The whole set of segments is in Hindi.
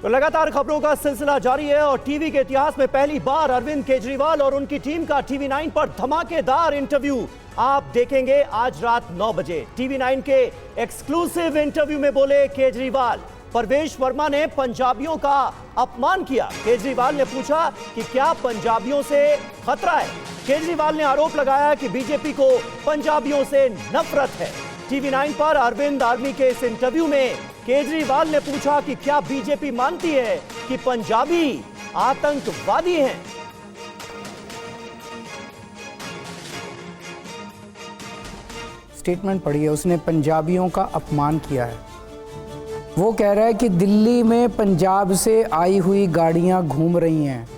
तो लगातार खबरों का सिलसिला जारी है और टीवी के इतिहास में पहली बार अरविंद केजरीवाल और उनकी टीम का TV9 पर धमाकेदार इंटरव्यू आप देखेंगे आज रात 9 बजे। TV9 के एक्सक्लूसिव इंटरव्यू में बोले केजरीवाल। परवेश वर्मा ने पंजाबियों का अपमान किया। केजरीवाल ने पूछा कि क्या पंजाबियों से खतरा है। केजरीवाल ने आरोप लगाया कि बीजेपी को पंजाबियों से नफरत है। TV9 पर अरविंद आर्मी के इस इंटरव्यू में केजरीवाल ने पूछा कि क्या बीजेपी मानती है कि पंजाबी आतंकवादी हैं। स्टेटमेंट पढ़ी है, उसने पंजाबियों का अपमान किया है। वो कह रहा है कि दिल्ली में पंजाब से आई हुई गाड़ियां घूम रही हैं,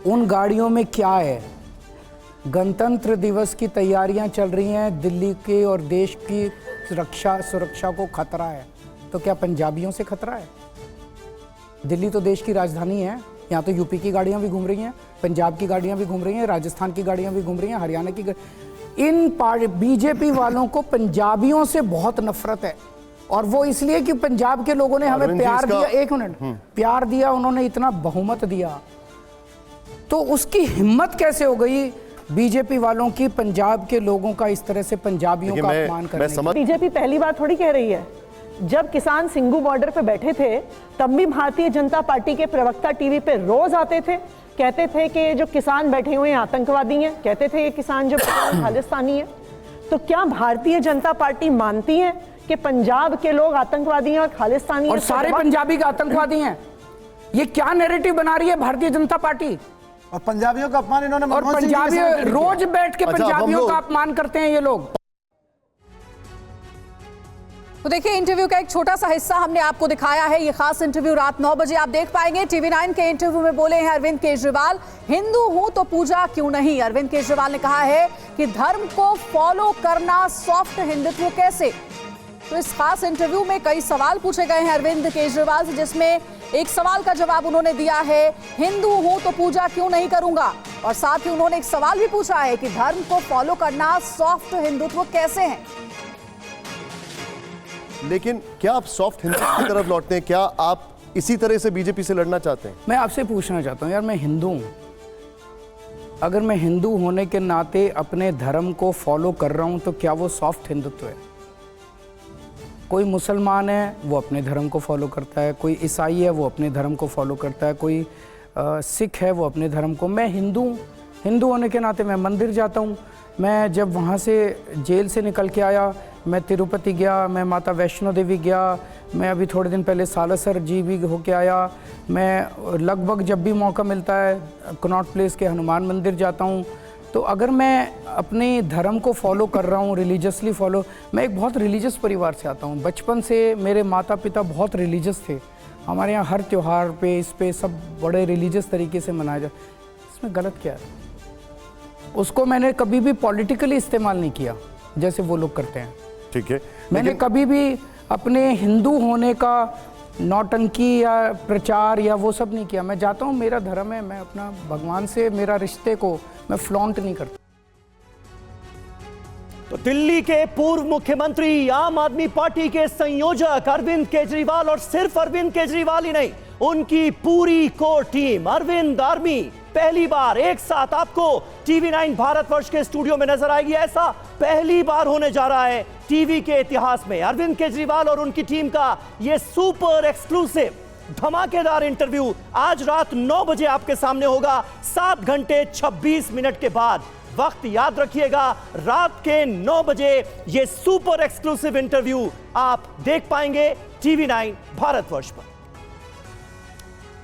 उन गाड़ियों में क्या है? गणतंत्र दिवस की तैयारियां चल रही हैं, दिल्ली के और देश की सुरक्षा को खतरा है। तो क्या पंजाबियों से खतरा है? दिल्ली तो देश की राजधानी है, यहाँ तो यूपी की गाड़ियां भी घूम रही हैं, पंजाब की गाड़ियां भी घूम रही हैं, राजस्थान की गाड़ियां भी घूम रही हैं, हरियाणा की। इन बीजेपी वालों को पंजाबियों से बहुत नफरत है और वो इसलिए कि पंजाब के लोगों ने हमें प्यार दिया। एक मिनट, प्यार दिया, उन्होंने इतना बहुमत दिया, तो उसकी हिम्मत कैसे हो गई बीजेपी वालों की पंजाब के लोगों का इस तरह से पंजाबियों का अपमान करने? बीजेपी पहली बार थोड़ी कह रही है। जब किसान सिंघू बॉर्डर पे बैठे थे तब भी भारतीय जनता पार्टी के प्रवक्ता टीवी पे रोज आते थे, कहते थे कि ये जो किसान बैठे हुए हैं आतंकवादी हैं, कहते थे ये किसान जो खालिस्तानी है। तो क्या भारतीय जनता पार्टी मानती है कि पंजाब के लोग आतंकवादी हैं और खालिस्तानी और सारे पंजाबी का आतंकवादी हैं? ये क्या नैरेटिव बना रही है भारतीय जनता पार्टी? और पंजाबियों का अपमान इन्होंने, और पंजाबी रोज बैठ के पंजाबियों का अपमान करते हैं ये लोग। तो देखिए, इंटरव्यू का एक छोटा सा हिस्सा हमने आपको दिखाया है। ये खास इंटरव्यू रात 9 बजे आप देख पाएंगे। TV9 के इंटरव्यू में बोले हैं अरविंद केजरीवाल, हिंदू हूं तो पूजा क्यों नहीं। अरविंद केजरीवाल ने कहा है कि धर्म को फॉलो करना सॉफ्ट हिंदुत्व कैसे। तो इस खास इंटरव्यू में कई सवाल पूछे गए हैं अरविंद केजरीवाल से, जिसमें एक सवाल का जवाब उन्होंने दिया है, हिंदू हूं तो पूजा क्यों नहीं करूंगा। और साथ ही उन्होंने एक सवाल भी पूछा है कि धर्म को फॉलो करना सॉफ्ट हिंदुत्व कैसे है। लेकिन क्या आप सॉफ्ट हिंदुत्व की तरफ लौटते हैं? क्या आप इसी तरह से बीजेपी से लड़ना चाहते हैं? मैं आपसे पूछना चाहता हूं यार, मैं हिंदू हूं, अगर मैं हिंदू होने के नाते अपने धर्म को फॉलो कर रहा हूं तो क्या वो सॉफ्ट हिंदुत्व है? कोई मुसलमान है वो अपने धर्म को फॉलो करता है, कोई ईसाई है वो अपने धर्म को फॉलो करता है, कोई सिख है वो अपने धर्म को। मैं हिंदू होने के नाते मैं मंदिर जाता हूँ। मैं जब वहाँ से जेल से निकल के आया, मैं तिरुपति गया, मैं माता वैष्णो देवी गया, मैं अभी थोड़े दिन पहले सालासर जी भी होके आया। मैं लगभग जब भी मौका मिलता है कनॉट प्लेस के हनुमान मंदिर जाता हूँ। तो अगर मैं अपने धर्म को फॉलो कर रहा हूँ, रिलीजियसली फॉलो, मैं एक बहुत रिलीजियस परिवार से आता हूँ। बचपन से मेरे माता पिता बहुत रिलीजियस थे। हमारे यहाँ हर त्यौहार पे, इस पे सब बड़े रिलीजियस तरीके से मनाया जाए। इसमें गलत क्या है? उसको मैंने कभी भी पॉलिटिकली इस्तेमाल नहीं किया जैसे वो लोग करते हैं। ठीक है, मैंने कभी भी अपने हिंदू होने का नौटंकी या प्रचार या वो सब नहीं किया। मैं जाता हूँ, मेरा धर्म है, मैं अपना भगवान से मेरा रिश्ते को मैं फ्लॉन्ट नहीं करता। तो दिल्ली के पूर्व मुख्यमंत्री, आम आदमी पार्टी के संयोजक अरविंद केजरीवाल, और सिर्फ अरविंद केजरीवाल ही नहीं, उनकी पूरी कोर टीम अरविंद आर्मी पहली बार एक साथ आपको TV9 भारतवर्ष के स्टूडियो में नजर आएगी। ऐसा पहली बार होने जा रहा है टीवी के इतिहास में। अरविंद केजरीवाल और उनकी टीम का यह सुपर एक्सक्लूसिव धमाकेदार इंटरव्यू आज रात 9 बजे आपके सामने होगा, 7 घंटे 26 मिनट के बाद। वक्त याद रखिएगा, रात के 9 बजे यह सुपर एक्सक्लूसिव इंटरव्यू आप देख पाएंगे TV9 भारतवर्ष पर।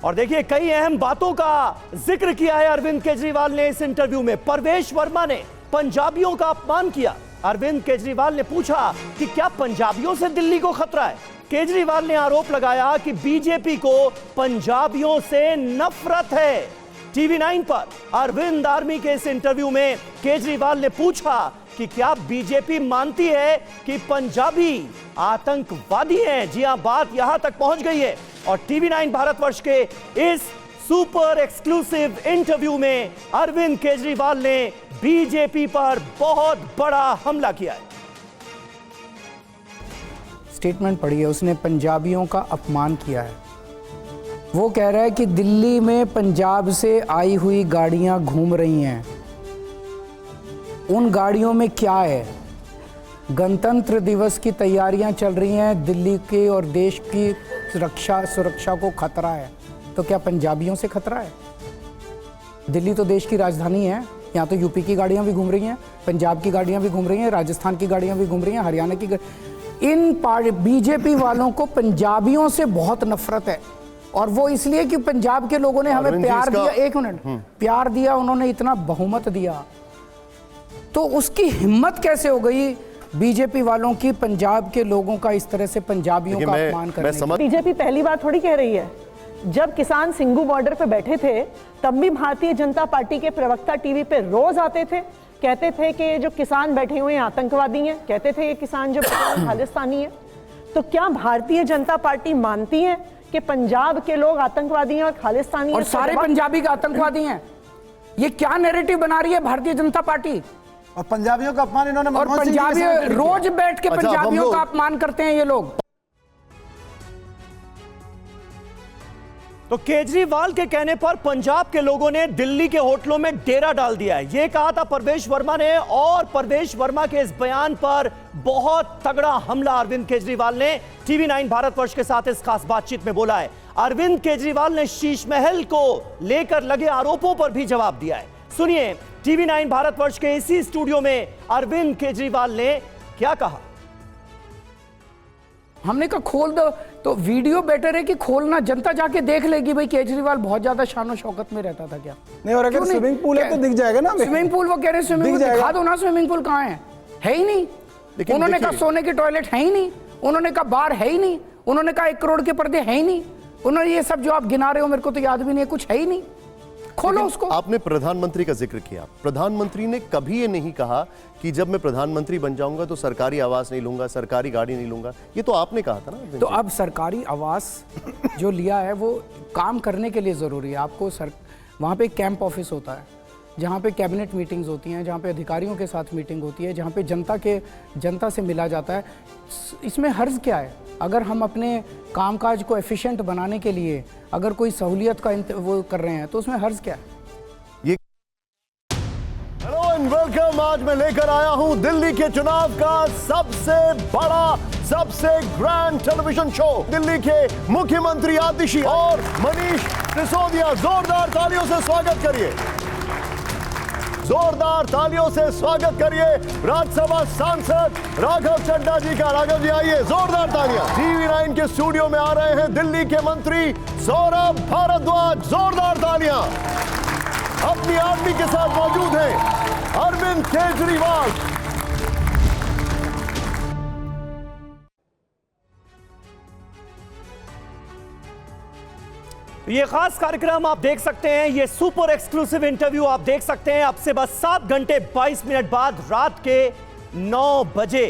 और देखिए, कई अहम बातों का जिक्र किया है अरविंद केजरीवाल ने इस इंटरव्यू में। परवेश वर्मा ने पंजाबियों का अपमान किया। अरविंद केजरीवाल ने पूछा कि क्या पंजाबियों से दिल्ली को खतरा है। केजरीवाल ने आरोप लगाया कि बीजेपी को पंजाबियों से नफरत है। TV9 पर अरविंद आर्मी के इस इंटरव्यू में केजरीवाल ने पूछा कि क्या बीजेपी मानती है कि पंजाबी आतंकवादी हैं। जी हां, बात यहां तक पहुंच गई है और TV9 भारतवर्ष के इस सुपर एक्सक्लूसिव इंटरव्यू में अरविंद केजरीवाल ने बीजेपी पर बहुत बड़ा हमला किया है। स्टेटमेंट पढ़ी है, उसने पंजाबियों का अपमान किया है। वो कह रहा है कि दिल्ली में पंजाब से आई हुई गाड़ियां घूम रही हैं, उन गाड़ियों में क्या है? गणतंत्र दिवस की तैयारियां चल रही हैं, दिल्ली के और देश की सुरक्षा को खतरा है, तो क्या पंजाबियों से खतरा है? दिल्ली तो देश की राजधानी है, यहाँ तो यूपी की गाड़ियाँ भी घूम रही हैं, पंजाब की गाड़ियाँ भी घूम रही हैं, राजस्थान की गाड़ियाँ भी घूम रही हैं, हरियाणा की इन बीजेपी वालों को पंजाबियों से बहुत नफरत है, और वो इसलिए कि पंजाब के लोगों ने हमें प्यार दिया। एक मिनट, प्यार दिया, उन्होंने इतना बहुमत दिया, तो उसकी हिम्मत कैसे हो गई बीजेपी वालों की पंजाब के लोगों का इस तरह से पंजाबियों का अपमान करने? बीजेपी पहली बार थोड़ी कह रही है। जब किसान सिंगू बॉर्डर पे बैठे थे तब भी भारतीय जनता पार्टी के प्रवक्ता टीवी पे रोज आते थे, कहते थे कि जो किसान बैठे हुए हैं आतंकवादी हैं, कहते थे ये किसान जो बैठे हैं खालिस्तानी है। तो क्या भारतीय जनता पार्टी मानती है कि पंजाब के लोग आतंकवादी हैं और खालिस्तानी और सारे पंजाबी का आतंकवादी हैं? ये क्या नैरेटिव बना रही है भारतीय जनता पार्टी? और पंजाबियों का अपमान इन्होंने और पंजाबी रोज बैठ के पंजाबियों का अपमान करते हैं ये लोग। तो केजरीवाल के कहने पर पंजाब के लोगों ने दिल्ली के होटलों में डेरा डाल दिया है, यह कहा था परवेश वर्मा ने, और परवेश वर्मा के इस बयान पर बहुत तगड़ा हमला अरविंद केजरीवाल ने टीवी 9 भारतवर्ष के साथ इस खास बातचीत में बोला है। अरविंद केजरीवाल ने शीश महल को लेकर लगे आरोपों पर भी जवाब दिया है। सुनिए टीवी 9 भारतवर्ष के इसी स्टूडियो में अरविंद केजरीवाल ने क्या कहा। हमने कहा खोल दो, तो वीडियो बेटर है कि खोलना, जनता जाके देख लेगी भाई केजरीवाल बहुत ज्यादा शान और शौकत में रहता था क्या? नहीं, और अगर स्विमिंग पूल है तो दिख जाएगा ना। स्विमिंग पूल, वो कह रहे हैं स्विमिंग पूल दिखा दो ना, स्विमिंग पूल कहाँ है ही नहीं। उन्होंने कहा सोने के टॉयलेट है ही नहीं, उन्होंने कहा बार है ही नहीं, उन्होंने कहा 1 करोड़ के पर्दे है ही नहीं, उन्होंने ये सब जो आप गिना रहे हो मेरे को तो याद भी नहीं है, कुछ है ही नहीं। खोलो उसको। आपने प्रधानमंत्री का जिक्र किया, प्रधानमंत्री ने कभी ये नहीं कहा कि जब मैं प्रधानमंत्री बन जाऊंगा तो सरकारी आवास नहीं लूंगा, सरकारी गाड़ी नहीं लूंगा, ये तो आपने कहा था ना। तो अब सरकारी आवास जो लिया है वो काम करने के लिए जरूरी है। आपको वहाँ पे कैंप ऑफिस होता है, जहाँ पे कैबिनेट मीटिंग्स होती हैं, जहाँ पे अधिकारियों के साथ मीटिंग होती है, जहाँ पे जनता से मिला जाता है। इसमें हर्ज क्या है? अगर हम अपने कामकाज को एफिशिएंट बनाने के लिए अगर कोई सहूलियत का वो कर रहे हैं तो उसमें हर्ज क्या है? Hello and welcome. आज मैं लेकर आया हूं दिल्ली के चुनाव का सबसे बड़ा, सबसे ग्रैंड टेलीविजन शो। दिल्ली के मुख्यमंत्री आतिशी और मनीष सिसोदिया, जोरदार तालियों से स्वागत करिए, जोरदार तालियों से स्वागत करिए राज्यसभा सांसद राघव चड्ढा जी का। राघव जी आइए, जोरदार तालियां। टीवी 9 के स्टूडियो में आ रहे हैं दिल्ली के मंत्री सौरभ भारद्वाज, जोरदार तालियां। अपनी आर्मी के साथ मौजूद हैं अरविंद केजरीवाल। ये खास कार्यक्रम आप देख सकते हैं, ये सुपर एक्सक्लूसिव इंटरव्यू आप देख सकते हैं अब से बस 7 घंटे 22 मिनट बाद रात के 9 बजे